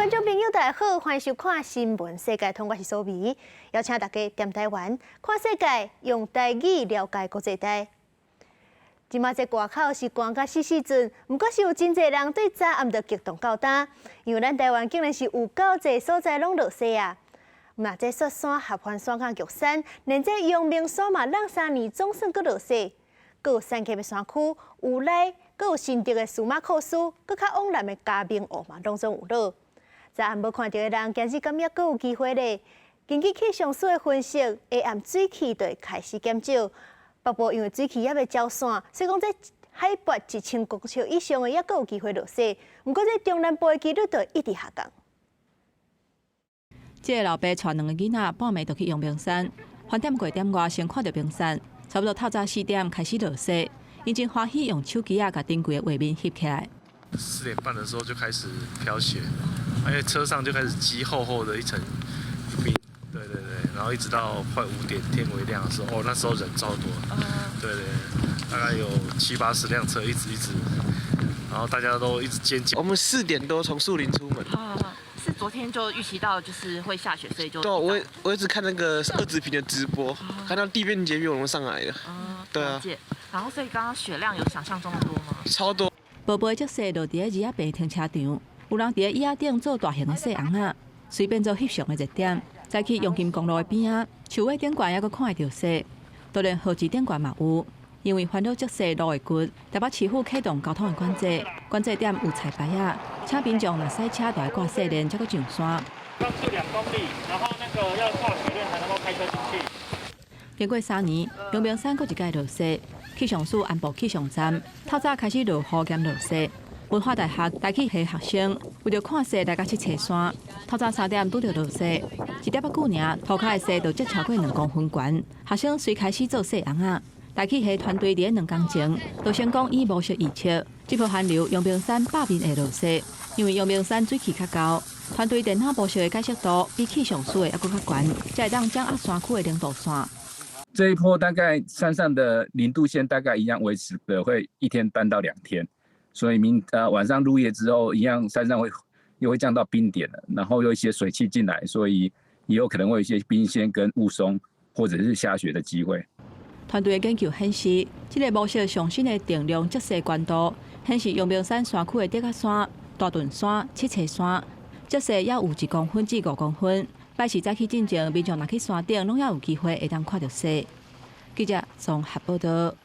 观众朋友大家好，欢迎收看《新闻世界通》，我是苏眉，邀请大家踮台湾看世界，用台语了解国际台。即马这外口是寒甲死阵，不过是有真侪人对早暗就激动到呾，因为咱台湾竟然是有够侪所在拢落雪啊！那这雪山合欢山甲玉山，连这阳明山嘛，两三年总算搁落雪，搁有山区的山区有来，搁有新竹的苏马克斯，搁较往南的嘉明湖嘛，拢总有落。早暗无看到的人，今日感觉搁有机会咧。根据气象署的分析，下暗水汽就会开始减少。北部因为水汽也未消散，所以讲在海拔1000公尺以上的也搁有机会落雪。不过在中南部的几率就会一直下降。这个老爸带2个囡仔，半暝就去阳明山，饭店过点外先看到冰山，差不多透早4点开始落雪，因真欢喜用手机啊，把顶柜的画面翕起来。4点半的时候就开始飘雪，而且车上就开始积厚厚的一层冰。对，然后一直到快5点天微亮的时候，那时候人超多。对，大概有70-80辆车一直，然后大家都一直尖叫。我们4点多从树林出门。是昨天就预期到就是会下雪，所以就。对，我一直看那个2子坪的直播，看到地面结冰我们上来了。对啊。然后所以刚刚雪量有想象中的多吗？超多。宝贝足雪落伫个二边停车场，有人伫个椅仔顶做大型的细红仔，随便做翕相的热点。再去永金公路的边仔，树尾顶悬还阁看会到雪，当然河堤顶悬嘛有。因为烦恼积雪路会骨，台北市府启动交通的管制，管制点有彩牌啊，请民众若塞车就要挂雪链才阁上山。上去2公里，然后那个要挂雪链才能够开车进去。经过3年，阳明山阁一届落雪，气象署安布气象站，透早开始落雨兼落雪。文化大学大气系学生为着看雪来甲去爬山，透早3点拄着落雪，1点久尔，涂骹的雪就积超过2公分悬。学生随开始做细红仔。大气系团队伫2天前，就成功以模式预测，这波寒流阳明山北面会落雪，因为阳明山水汽较高，团队电脑模式的解析度比气象署的还阁较悬，才会当掌握山区的零度线。这一波大概山上的0度线大概一样维持的会1天半到2天，所以晚上入夜之后，一样山上又会降到冰点了，然后有一些水汽进来，所以也有可能会有一些冰掀跟雾凇或者是下雪的机会。团队的研究显示，这个模式上新的定量积雪悬度，显示阳明山山区的德甲山、大屯山、七彩山积雪也有1公分至5公分。摆市早起进前，民众若去山顶，拢也有机会会当看到雪。记者综合报道。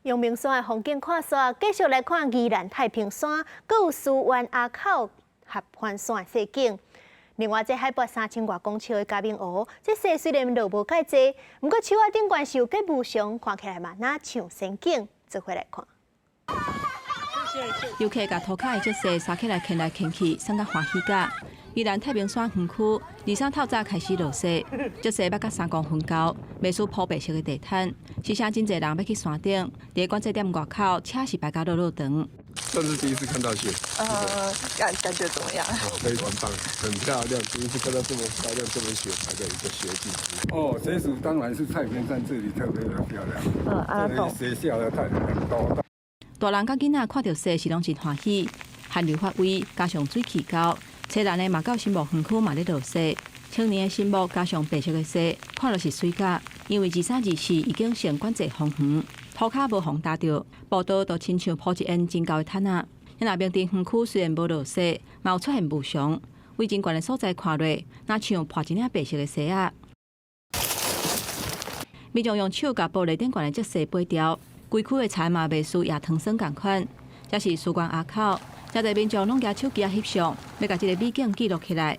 阳明山的风景看煞，继续来看宜兰太平山，阁有苏湾埡口合欢山的雪景。另外，这海拔3000多公尺的嘉明湖，这雪虽然落无介济，不过树仔顶悬是有结无常，看起来嘛那像仙境，做回来看。游客甲涂骹的积雪撒起来牵来牵去，送甲欢喜甲。宜兰太平山园区23透早开始落雪，积雪要到3公分高，未输铺白色的地毯，是啥真侪人要去山顶，伫管制点外口，车是排甲落长。算是第一次看到雪，感觉怎么样？非常棒，很漂亮，第一次看到这么漂亮、这么雪白的一个雪景。雪景当然是太平山这里特别的漂亮，这里雪下的很多。大人甲囡仔看到雪是拢真欢喜，寒流发威，加上水汽高，车人的嘛到新木园区嘛咧落雪。青年的新木加上白色的雪，看落是水甲，因为23、24已经先管制风雨。涂骹无风打着，步道都亲像铺一沿真高的毯仔。那边顶园区虽然无落雪，嘛有出现雾凇，位真悬的所在看落，那像铺一领白色的雪仔。民众用手甲玻璃顶悬的积雪拔掉，规区的菜嘛袂输夜汤酸共款。这是苏关埡口，真侪民众拢举手机啊翕相，要甲这个美景记录起来。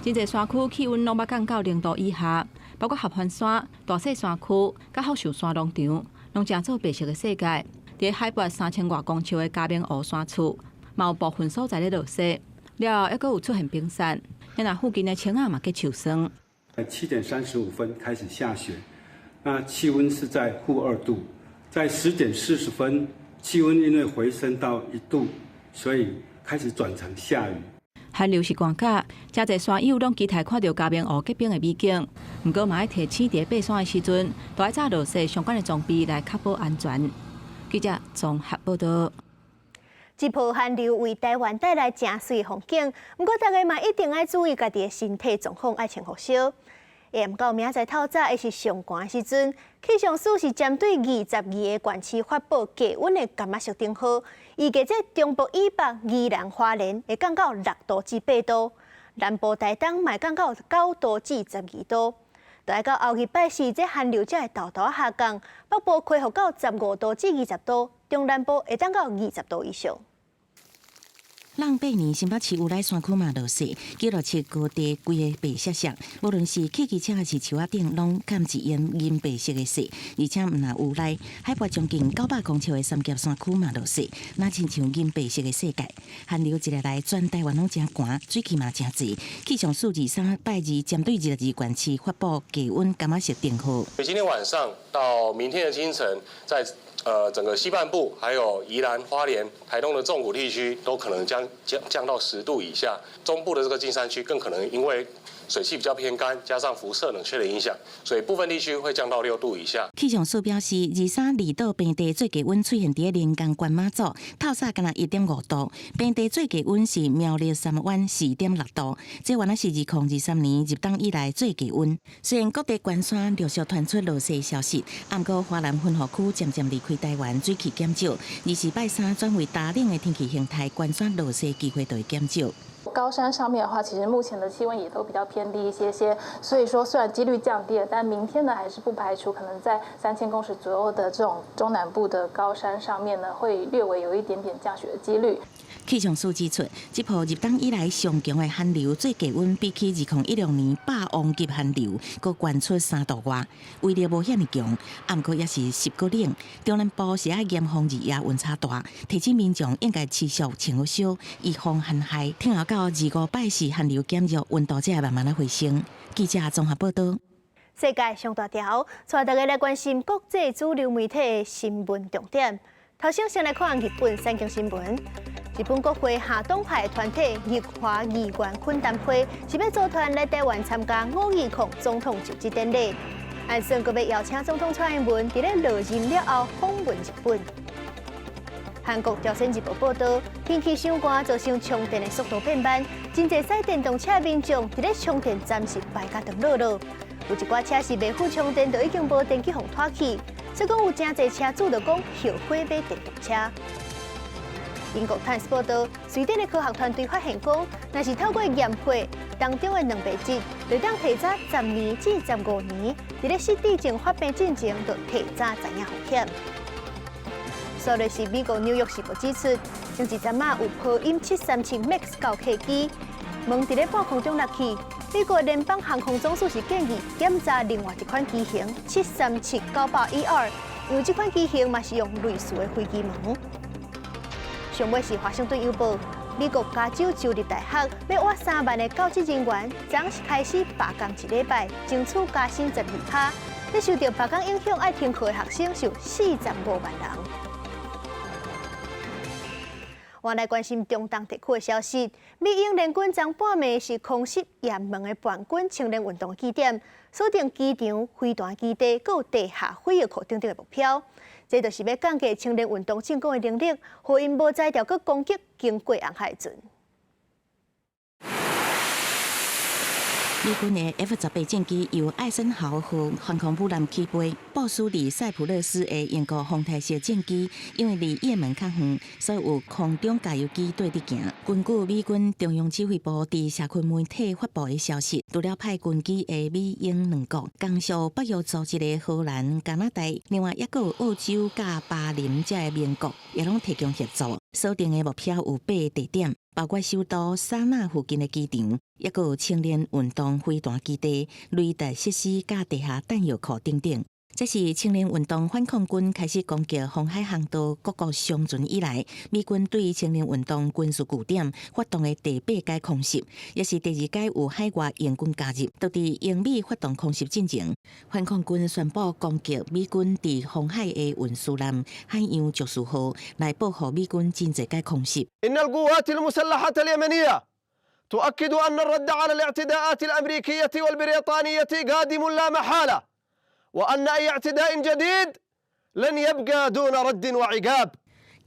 真侪山区气温拢要降到0度以下。包括合欢山、大雪山区、甲福寿山农场，拢正做白色的世界。伫海拔3000多公尺的嘉明湖山厝，嘛有部分所在咧落雪。了后，还佫有出现冰山，那附近的青仔嘛结受霜。7点35分开始下雪，那气温是在-2度。在10点40分，气温因为回升到1度，所以开始转成下雨。寒流是寒假，真侪山友拢期待看到嘉明湖结冰的美景。不过，嘛要提醒伫爬山的时阵，都要早落雪相关的装备来确保安全。记者综合报道。这波寒流为台湾带来真水风景，不过大家嘛一定要注意家己的身体状况，爱穿好少。下到明仔透早，也是上寒的时阵，气象署是针对22个县市发布低温的甘仔色灯号，预计这中部以北、宜兰花莲会降到6度至8度，南部台东嘛降到9度至12度。待到后日拜四，这寒流才会豆豆下降，北部恢复到15度至20度，中南部会降到20度以上。让8年新北市有来山区嘛落雪，记录器高低规个白色色，无论是汽机车还是树仔顶，拢盖一沿银白色的雪，而且毋若有来海拔将近900公尺的三峡山区嘛落雪，那亲像银白色的世界。寒流一日来，全台湾拢真寒，水汽嘛真侪。气象署23拜二针对22县市发布低温甘仔色灯号。今天晚上到明天的清晨，在整个西半部，还有宜兰、花莲、台东的纵谷地区，都可能降到10度以下。中部的这个金山区更可能因为水汽比较偏干，加上辐射冷却的影响，所以部分地区会降到6度以下。气象署表示，23离岛平地最低温出现伫连江关马祖，透早敢若1.5度，平地最低温是苗栗三湾4.6度，这原来是2023年入冬以来最低温。虽然各地关山陆续传出落雪消息，不过华南温和区渐渐离开台湾，水汽减少，24拜三转为大冷的天气形态，关山落雪机会就会减少。高山上面的话，其实目前的气温也都比较偏低一些，所以说虽然几率降低了，但明天呢还是不排除可能在3000公尺左右的这种中南部的高山上面呢，会略微有一点点降雪的几率。气象署指出，这波入冬以来上强的寒流，最低温比起2016年霸王级寒流，阁悬出3度外，威力无遐尼强，不过也是10个冷。中南部是爱严风日夜温差大，提醒民众应该持续穿好少，预防寒害。听后到25拜四寒流减弱，温度才会慢慢回升。记者综合报道。世界上大条，带大家来关心国际主流媒体的新闻重点。头先来看日本产经新闻。日本国会下党派团体日华议员懇谈会是要组团来台湾参加520总统就职典礼。安顺阁要邀请总统蔡英文伫咧落任了后访问日本。韩国朝鲜日报报道，天气伤寒造成充电的速度变慢，真侪驶电动车民众伫咧充电站是排甲长落落，有一寡车是未赴充电就已经无电去互拖去，所以讲有真侪车主就讲后悔买电动车。英国《Times》报道，瑞典的科学团队发现讲，若是透过验血当中的蛋白质，就当提早10年至15年，伫咧失智症发病进前，就提早知影风险。索瑞是美国《纽约时报》指出，前一阵有波音737 MAX 9客机，门伫咧半空中落去。美国联邦航空总署是建议检查另外一款机型737-900ER，因为这款机型嘛是用类似的飞机门。上尾是《华盛顿邮报》，美国加州州立大学要挖3万的教职人员，昨是开始罢工1礼拜，争取加薪12%。咧受到罢工影响，爱停课的学生有45万人。我来关心中东地区的消息。美英联军将半暝是空袭也门的叛军青年运动基点，锁定机场、飞弹基地，还有地下飞药库等等的目标。这就是要降低青年运动进攻的能力，互因无再调去攻击经过红海船。美军的 F-18战机由艾森豪号航空母舰起飞，部署伫塞浦路斯的英国红台式战机，因为离也门较远，所以有空中加油机对伫行。根据美军中央指挥部伫社群媒体发布的消息，除了派军机的美英两国，刚属北约组织的荷兰、加拿大，另外也有澳洲甲巴林这的盟国，也拢提供协助。锁定的目标有8个地点。包括首都沙那附近的机场，也有青年运动飞弹基地、雷达设施、甲地下弹药库等等。这是青年运动反抗军开始攻击红海航道各国商船以来，美军对青年运动军事据点发动的第8届空袭，也是第2届有海外援军加入，都伫英美发动空袭进前，反抗军宣布攻击美军伫红海的运输舰海洋救赎号，来报复美军真侪届空袭。تؤكد أن الرد على الاعتداءات الأمريكية والبريطانية قادم لا محالة وأن أي اعتداء جديد لن يبقى دون رد وعقاب.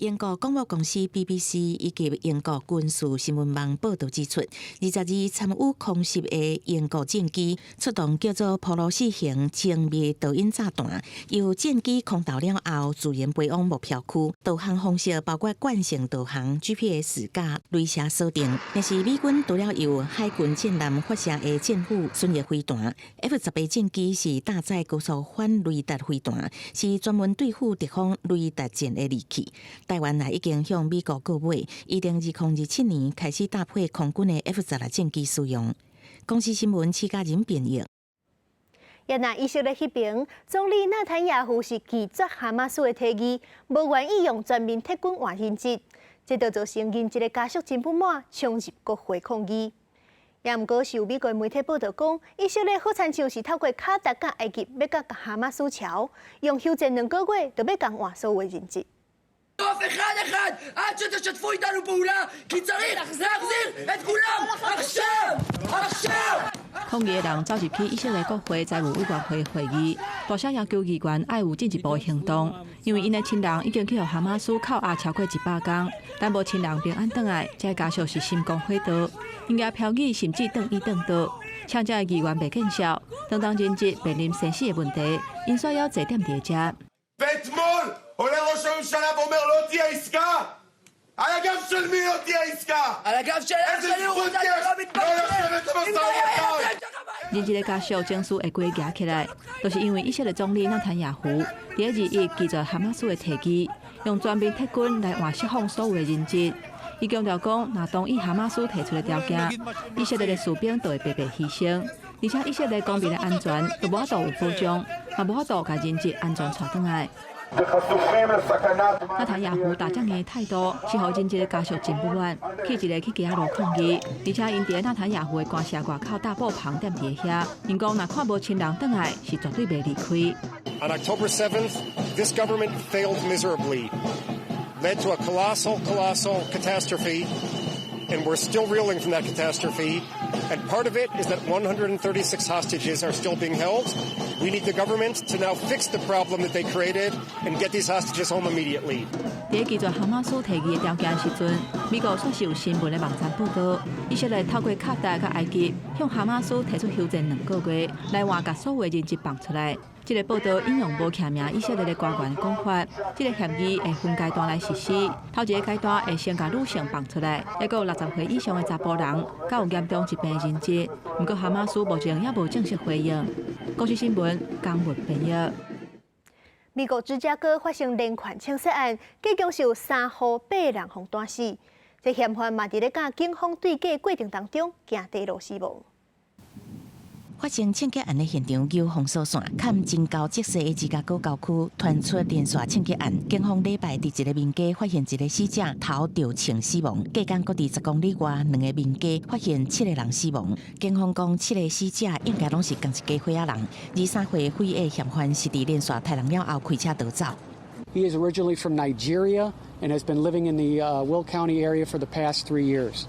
英国广播公司 BBC 以及英国军事新闻网报道指出，22参与空袭的英国战机出动叫做普鲁士型精密导引炸弹，由战机空投了后，自然飞往目标区。导航方式包括惯性导航、GPS 加雷射锁定。但是美军除了由海军舰舰发射的战斧巡弋飞弹 ，F-18战機是搭載高速反雷達飛彈，是專門對付敵方雷達戰的利器。台灣也已經向美國告買，預定2027年開始搭配空軍的 F-16戰機使用。公司新聞刺家人編譯。也那以色列迄邊，總理納坦雅胡是拒絕哈馬斯的提議，無願意用全面撤軍換人質，這就造成人質的家屬真不滿，衝入國會抗議。也毋過，受美國媒體報道講，以色列好親像是透過卡達甲埃及要甲哈馬斯橋，用休戰2個月就要共換所有人質。抗議的人走入去以色列國會財務委員會會議，大聲要求議員愛有進一步的行動，因為因的親人已經去互哈馬斯扣押超過100天，但無親人平安回來，這家屬是心肝火熱，因也飄語甚至轉移轉倒，請這議員袂見笑，當人質面臨生死的問題，因需要坐點在遮。עולה ראש הממשלה ואומר לא תהיה עסקה על הגב של מי לא תהיה עסקה? על הגב של איזה זכות יש לא לשבת במשא ומתן? 人質的家屬情緒會過夾起來，就是因為以色列總理納坦雅胡第2日拒絕哈馬斯的提議，用全面撤軍來換釋放所有的人質。伊強調講，若同意哈馬斯提出的條件，以色列的士兵就會白白犧牲，而且以色列公民的安全就無法度有保障，也無法度把人質安全帶轉來。納坦雅胡打這樣的態度，是讓人質的家屬真不滿，起一個去街路抗議，而且因在納坦雅胡的官舍外口大布棚踮佇遐，因講若看無親人轉來，是絕對袂離開。On October 7th, this government failed miserably, led to a colossal catastrophe, and we're still reeling from that catastrophe. And part of it is that 136 hostages are still being held. We need the government to now fix the problem that they created and get these hostages home immediately. 在拒絕哈馬斯提議的條件時陣，美國卻是有新聞的網站報道，以色列透過卡達和埃及向哈馬斯提出休戰2個月，來換把所有的人質放出來。這個報道引用無簽名以色列的官員講法，這個協議會分階段來實施。頭一個階段會先把女性放出來，還有60歲以上的查甫人，甲有嚴重疾病的人質。不過哈馬斯目前也無正式回應。公視新聞江文編譯。美國芝加哥發生連環槍殺案，計共有3號8人被彈死。這嫌犯嘛，佇咧甲警方對峙過程當中，行地路死亡。發生槍擊案的現場由封鎖線坎真高積勢的芝加哥郊區傳出連續槍擊案，警方禮拜佇一個民家發現一個死者頭著槍死亡，隔間各地10公里外2個民家發現7個人死亡。警方講7個死者應該攏是同一家伙仔人，23歲匪裔嫌犯是佇連續殺人了後開車逃走。He is originally from Nigeria and has been living in the Will County area for the past 3 years.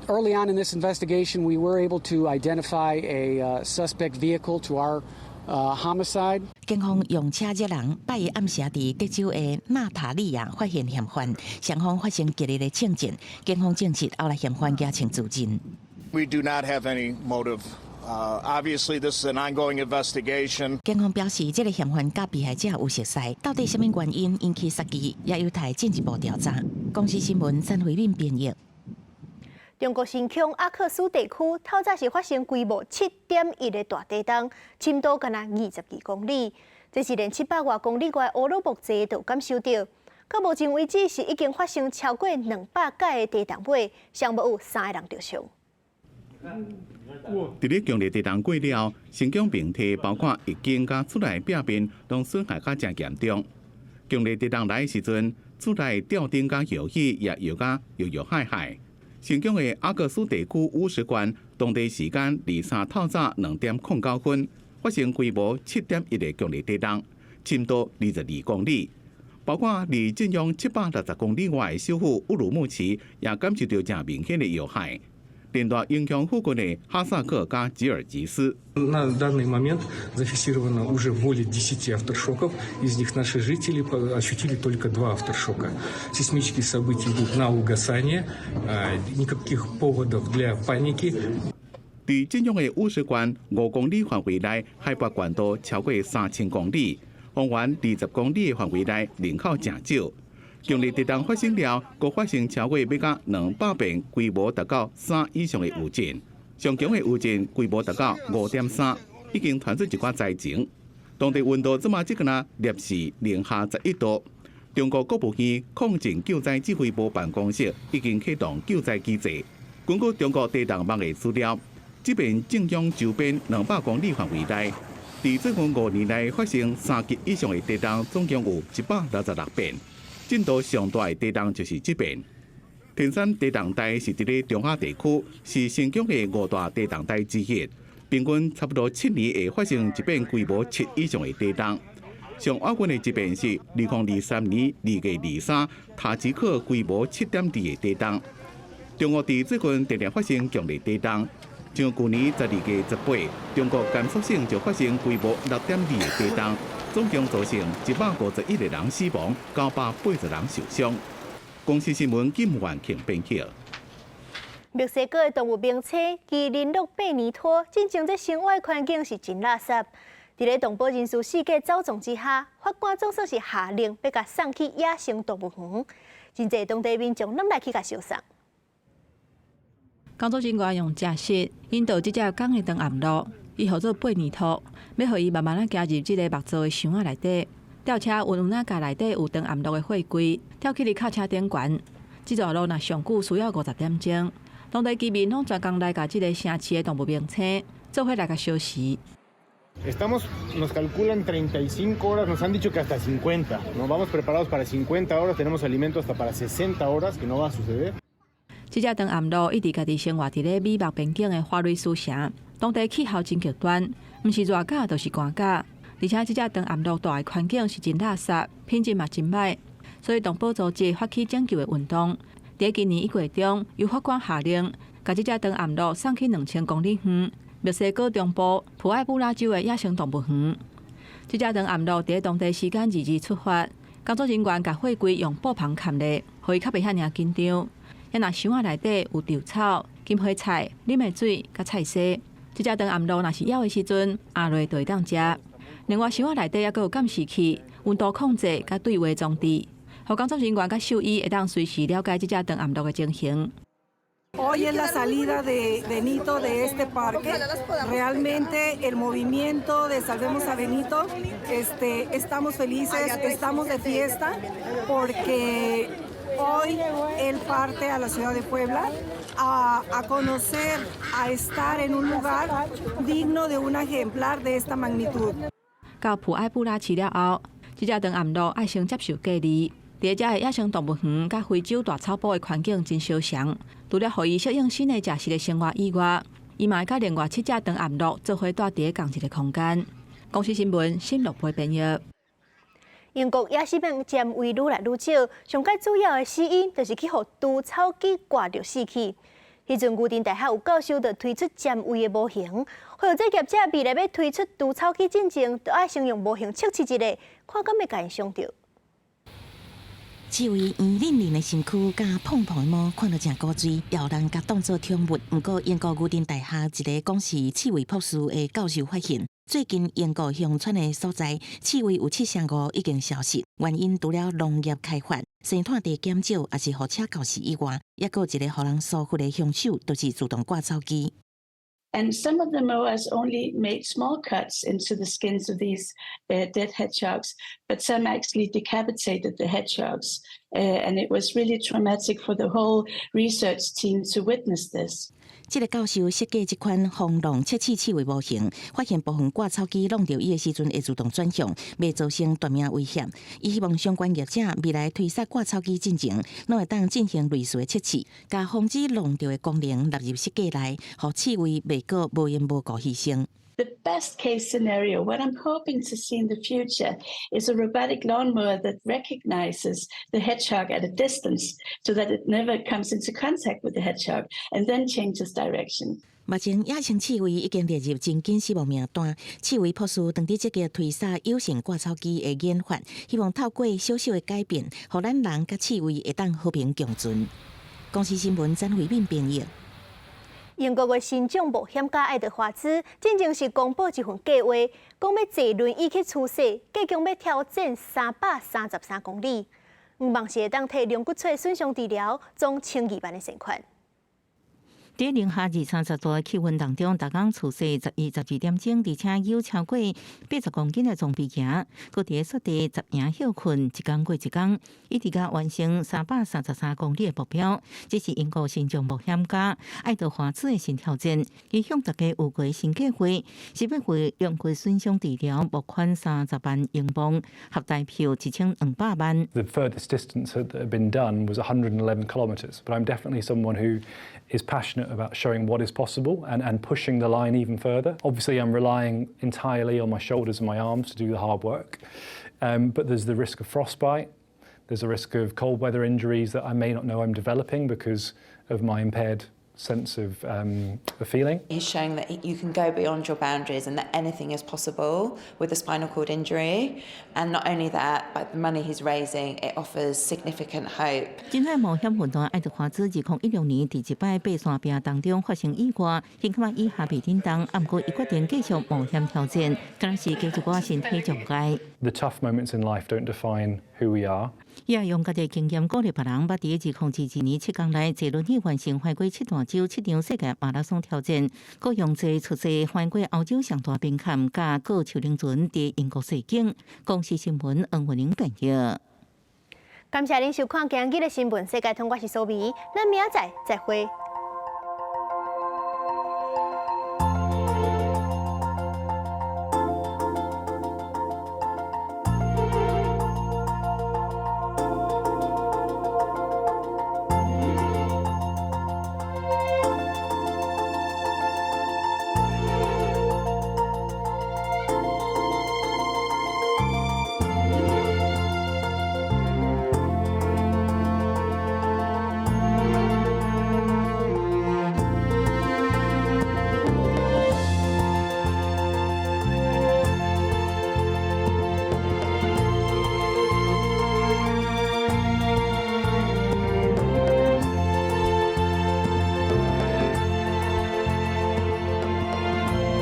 Early on in this investigation, we were able to identify a suspect vehicle to our homicide. 警方用車接人，8日暗時佇德州的納塔利亞發現嫌犯，雙方發生激烈的槍戰。警方證實後來嫌犯假槍自盡。We do not have any motive. Obviously, this is an ongoing investigation. 警方表示，這個嫌犯甲被害者有熟識，到底什麼原因引起殺機，也有待進一步調查。公視新聞陳慧敏編譯。中國新疆阿克蘇地區透早是發生規模7.1的大地震，深度敢若22公里，這是連700多公里外烏魯木齊都感受到。到目前為止是已經發生超過200屆的地震尾，尚無有3個人受傷。在咧強烈地震過了，新疆平地包括已經甲厝內壁面攏損害較真嚴重。強烈地震來的時陣，厝內吊燈甲搖椅也搖甲搖搖海海。新疆的阿克蘇地區50縣，當地時間23透早2.09分，發生規模7.1的強烈地震，深度22公里。包括離震央760公里外的首府烏魯木齊，也感受到正明顯的搖撼。连带影响附近的哈萨克加吉尔吉斯。На данный момент зафиксировано уже более 10 авторшоков. Из них наши жители ощутили только 2 авторшока. Сейсмические события идут на угасание. Никаких поводов для паники. 伫震央的五十关5公里范围内，海拔高度超过3000公里，方圆20公里的范围内人口真少。强烈地震发生了，共发生超过要到200遍，规模达到3以上的余震。上强的余震规模达到5.3，已经传出一寡灾情。当地温度即马个呢摄氏零下11度。中国国务院抗震救灾指挥部办公室已经启动救灾机制。根据中国地震网的资料，这边震央周边200公里范围内，伫最近5年内发生3级以上的地震，总共有166遍。震度上大的地震就是这边。天山地震带是伫咧中亚地区，是新疆的5大地震带之一。平均差不多7年会发生一遍规模7以上的地震。上亚军的一遍是2023年2月23，塔吉克规模7.2的地震。中国伫最近连连发生强烈地震，像去年12月18，中国甘肃省就发生规模6.2的地震，总共造成151个人死亡，980人受伤。公司新闻金元庆编辑。墨西哥的动物名车其零落8年拖，真正这生活环境是真垃圾。伫咧动保人士世界遭撞之下，法官总算是下令要甲送去野生动物园。真侪当地民众拢来去甲相送。工作人员用假释引导这只港的长暗路，伊号做8年拖，要互伊慢慢加入这个木造的箱仔内底。吊车运哪架内底有长暗路的货柜，吊起伫靠车顶悬。这条路若上久需要50点钟。当地居民拢专工来甲这个城市的动物名车做伙来甲消时。Nos calculan 35 horas, nos han dicho que hasta 50. Nos vamos preparados para 50 horas, tenemos alimento hasta para 60 horas, que no va a suceder. 这只长暗路一直家己生活伫咧美墨边境的花蕊苏城，当地气候真极端，毋是热甲就是寒甲。而且这只长暗路大的环境是真垃圾，品质嘛真歹，所以动保组织发起拯救的运动。伫今年1月中，由法官下令，把这只长暗路送去2000公里远墨西哥中部普埃布拉州的野生动物园。这只长暗路伫当地时间2日出发，工作人员把货柜用布棚盖咧，互伊较袂遐尔紧张。也若箱仔内底有稻草、金花菜、啉的水、甲菜丝。这只长暗路若是枵的时阵，下落就会当食。另外，箱仔内底还佫有监视器、温度控制甲对话装置，互工作人员甲兽医会当随时了解这只长暗路的情形。Hoy es la salida de Benito de este parque. Realmente el movimiento de Salvemos a Benito, estamos felices, estamos de fiesta porque hoy él parte a la ciudad de Puebla a conocer, a estar en un lugar digno de un ejemplar de esta magnitud. 到普埃布拉市了后，这只长暗路爱先接受隔离。伫遮的野生动物园甲非洲大草埔的环境真相像，除了互伊适应新的食食的生活以外，伊嘛会甲另外7只长暗路做伙住伫同一个空间。公司新闻新乐培编译。英国野生病占位愈来愈少，上界主要的死因就是去互除草剂挂着死去。迄阵牛津大学有教授就推出占位的模型，或者业者未来要推出除草剂进前，就爱先用模型测试一下，看敢会甲因伤着。这位圆润润的身躯甲胖胖的毛，看到真古锥，要人甲当作宠物。不过，英国牛津大学一个讲是刺猬博士的教授发现，最近英国乡村的所在，刺猬有7%已经消失，原因除了农业开发、生产地减少，也是货车教室以外，也有一个互人疏忽的凶手，就是自动挂草机。And some of the mowers only made small cuts into the skins of these dead hedgehogs, but some actually decapitated the hedgehogs. And it was really traumatic for the whole research team to witness this. 这个教授设计这款防弄测试刺猬模型，发现部分挂草机弄到伊的时阵会自动转向，未造成大命危险。伊希望相关业者未来推出挂草机进前，拢会当进行类似的测试，甲防止弄到的功能纳入设计内，互刺猬袂过无缘无故牺牲。The best case scenario, what I'm hoping to see in the future, is a robotic lawnmower that recognizes the hedgehog at a distance so that it never comes into contact with the hedgehog and then changes direction. 目前野生刺猬已经列入真紧死亡名单，刺猬博士当地积极推撒有线割草机的研发，希望透过小小的改变，让咱人甲刺猬会当和平共存。公司新闻詹慧敏编译。英国的新总保险家爱德华兹，真正是公布一份计划，讲要坐轮椅去出世，计将要挑战333公里，望是会当替龙骨髓损伤治疗总12万的善款。在零下230度的气温当中，逐工出世11、12点钟，而且有超过80公斤的装备行，搁伫雪地10夜休困，一天过一天，一直到完成333公里的目标。这是英国新疆冒险家爱德华兹的新挑战。伊向大家有过新计划，是要为龙骨损伤治疗募款30万英镑，合大票1200万。The furthest distance that had been done was 111 kilometres, but I'm definitely someone who is passionate about showing what is possible and pushing the line even further. Obviously, I'm relying entirely on my shoulders and my arms to do the hard work, but there's the risk of frostbite. There's a risk of cold weather injuries that I may not know I'm developing because of my impaired sense of feeling. He's showing that you can go beyond your boundaries and that anything is possible with a spinal cord injury. And not only that, but the money he's raising, it offers significant hope. 真爱冒险运动爱德华兹2016年第一摆爬山坪当中发生意外，幸亏以下未叮当，不过伊决定继续冒险挑战，但是继续我身体障碍。The tough moments in life don't define who we are. 伊也用家己经验鼓励别人，捌伫2021年7天内坐轮椅完成环过7大洲7场世界马拉松挑战，佮用坐出席环过欧洲上大冰坎甲过丘陵船伫英国西景。公司新闻黄文玲编译。感谢您收看今日的新闻世界通，我是苏美，咱明仔载再会。